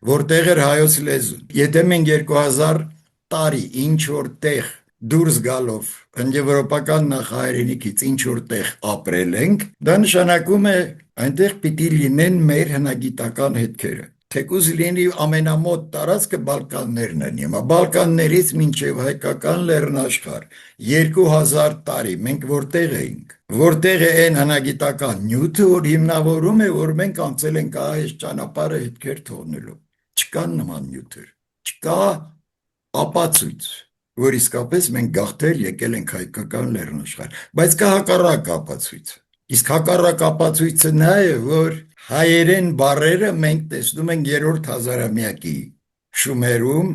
որտեղ էր հայոց լեզուն։ Եթե մենք 2000 տարի ինչ որ տեղ դուրս գալով հնդեվրոպական նախահայրենիքից ինչ որ տեղ ապրել ենք, դա նշանակում է այնտեղ պիտի լինեն մեր հնագիտական հետքերը։ Թեկուզ լինի ամենամոտ տարածքը Բալկաններն են, հիմա Բալկաններից մինչև հայկական լեռնաշխարհ 2000 տարի մենք որտեղ էինք, որտեղ է այն հնագիտական նյութը, որ հիմնավորում է, որ մենք անցել ենք այս ճանապարհը հետքեր թողնելու։ Չկան նման նյութեր, չկա ապացույց, որ իսկապես մենք գաղթել եկել ենք հայկական լեռնաշխարհ, բայց կա հակառակ ապացույց։ Իսկ հակառակ ապացույցը նա է, որ հայերեն բառերը մենք տեսնում ենք երրորդ հազարամյակի Շումերում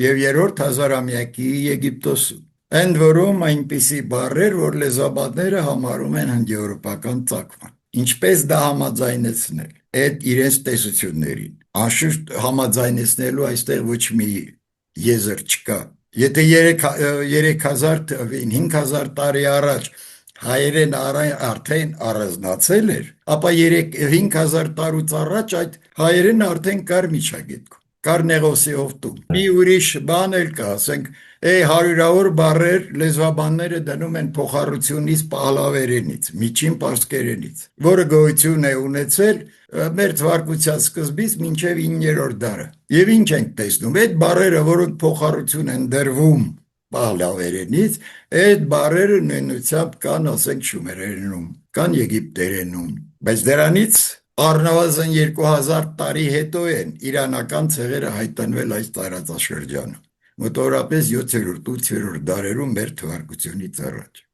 եւ երրորդ հազարամյակի Եգիպտոսում։ Ընդ որում այնպիսի բառեր, որ լեզվաբանները համարում են հնդեվրոպական ծագման։ Ինչպես դա համաձայնեցնել այդ իրենց տեսություններին։ Անշուշտ համաձայնեցնելու այստեղ ոչ մի եզր չկա։ Եթե 3000 թվին 5000 տարի առաջ հայերեն արդեն առանձնացել էր, ապա 5000 տարուց առաջ այդ հայերենը արդեն կար միջագետքում, կար Նեղոսի հովտում։ Մի ուրիշ բան էլ կա, ասենք, հարյուրավոր բառեր լեզվաբանները դնում են փոխառությունից պահլավերենից, միջին պարսկերենից, որը գոյություն է ունեցել մեր թվարկության սկզբից մինչև 9-րդ դարը։ Եվ ինչ ենք տեսնում, այդ բառերը, որոնք փոխառություն են դրվում պահլավերենից, այդ բառերը նույնությամբ կան, ասենք, շումերերենում, կան եգիպտերենում, բայց դրանից առնվազն 2000 տարի հետո են իրանական ցեղերը հայտնվել այս տարածաշրջանում, մոտավորապես 7-րդ, 8-րդ դարերում մեր թվարկությունից առաջ։